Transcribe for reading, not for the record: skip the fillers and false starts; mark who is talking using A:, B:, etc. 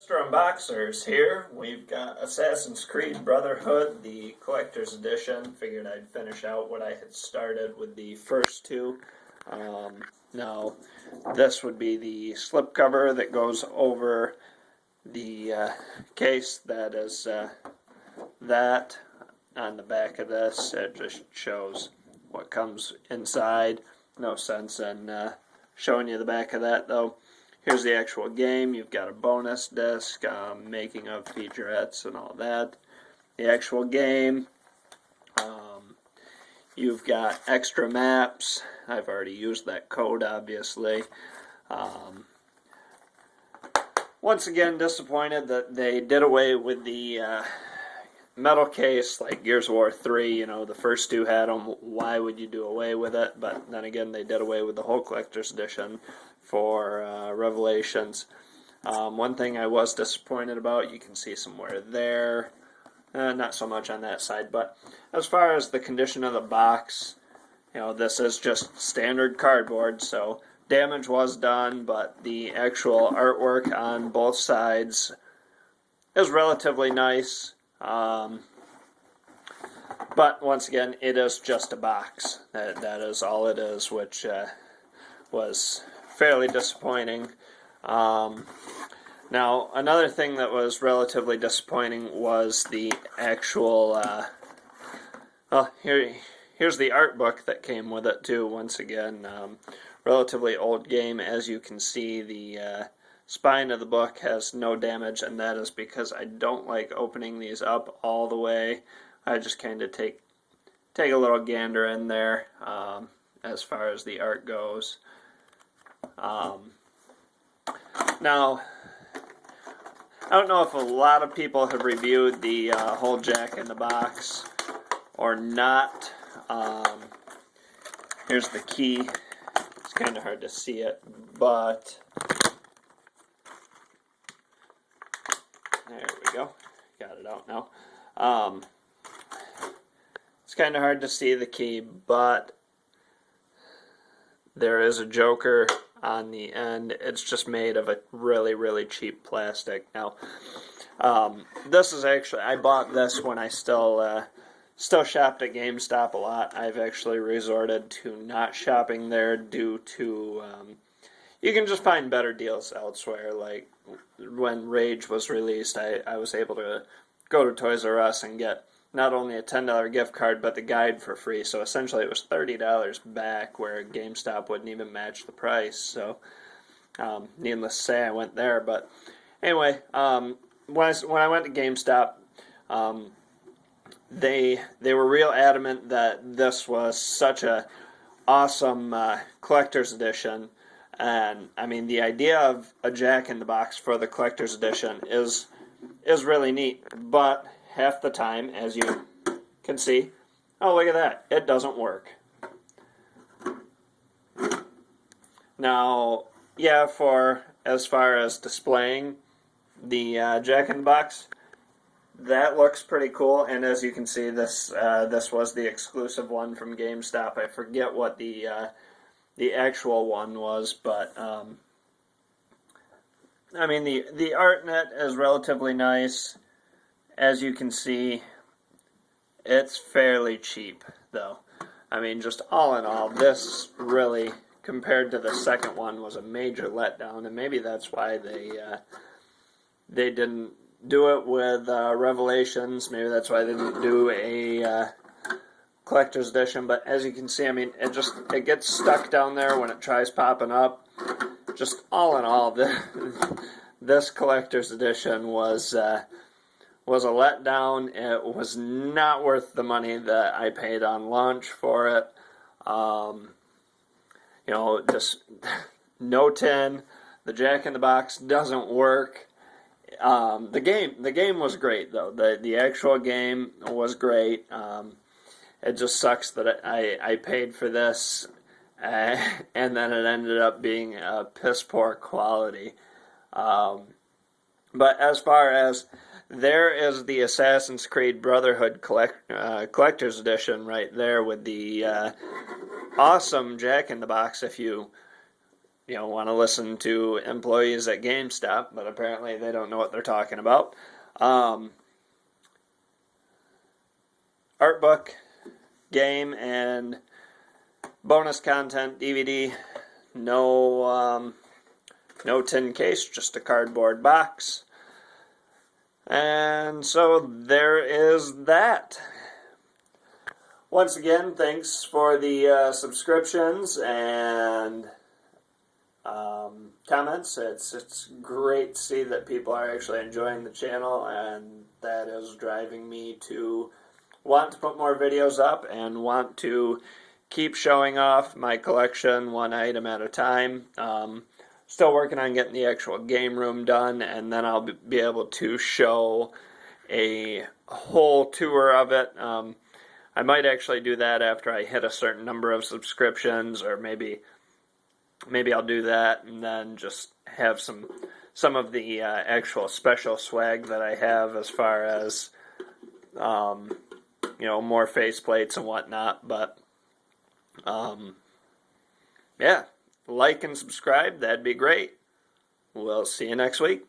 A: Mr. Unboxers here. We've got Assassin's Creed Brotherhood, the collector's edition. Figured I'd finish out what I had started with the first two. Now, this would be the slipcover that goes over the case. That is that. On the back of this, it just shows what comes inside. No sense in showing you the back of that, though. Here's the actual game. You've got a bonus disc, making of featurettes and all that. The actual game. You've got extra maps. I've already used that code, obviously. Once again, disappointed that they did away with the metal case like Gears of War 3. You know, the first two had them. Why would you do away with it? But then again, they did away with the whole collector's edition for Revelations. One thing I was disappointed about, you can see somewhere there, not so much on that side, but as far as the condition of the box, you know, this is just standard cardboard, so damage was done, but the actual artwork on both sides is relatively nice. But once again, it is just a box. That is all it is, which was fairly disappointing. Now, another thing that was relatively disappointing was the actual, here's the art book that came with it too. Once again, relatively old game. As you can see, the spine of the book has no damage, and that is because I don't like opening these up all the way. I just kind of take a little gander in there as far as the art goes. Now, I don't know if a lot of people have reviewed the whole Jack in the Box or not. Here's the key. It's kind of hard to see it, but there we go. Got it out now. It's kind of hard to see the key, but there is a joker on the end. It's just made of a really, really cheap plastic. Now, this is actually, I bought this when I still shopped at GameStop a lot. I've actually resorted to not shopping there due to, you can just find better deals elsewhere. Like, when Rage was released, I was able to go to Toys R Us and get not only a $10 gift card, but the guide for free. So essentially it was $30 back, where GameStop wouldn't even match the price. So needless to say, I went there. But anyway, when I went to GameStop, they were real adamant that this was such a awesome collector's edition. And I mean, the idea of a Jack in the Box for the collector's edition is really neat, but half the time, as you can see, oh, look at that, it doesn't work. Now, yeah, for as far as displaying the Jack in the Box, that looks pretty cool, and as you can see, this was the exclusive one from GameStop. I forget what the actual one was, but I mean, the art in it is relatively nice. As you can see, it's fairly cheap, though. I mean, just all in all, this really, compared to the second one, was a major letdown, and maybe that's why they didn't do it with Revelations. Maybe that's why they didn't do a collector's edition. But as you can see, I mean, it gets stuck down there when it tries popping up. Just all in all, this collector's edition was a letdown. It was not worth the money that I paid on launch for it. You know, just no tin. The Jack in the Box doesn't work. The game was great, though. The actual game was great. It just sucks that I paid for this, and then it ended up being piss poor quality. But as far as, there is the Assassin's Creed Brotherhood Collector's Edition right there with the awesome Jack in the Box. If you want to listen to employees at GameStop, but apparently they don't know what they're talking about. Art book, game, and bonus content DVD. No tin case, just a cardboard box. And so there is that. Once again, thanks for the subscriptions and comments. It's great to see that people are actually enjoying the channel, and that is driving me to want to put more videos up and want to keep showing off my collection one item at a time. Still working on getting the actual game room done, and then I'll be able to show a whole tour of it. I might actually do that after I hit a certain number of subscriptions, or maybe I'll do that and then just have some of the actual special swag that I have, as far as more faceplates and whatnot. But yeah, like and subscribe, that'd be great. We'll see you next week.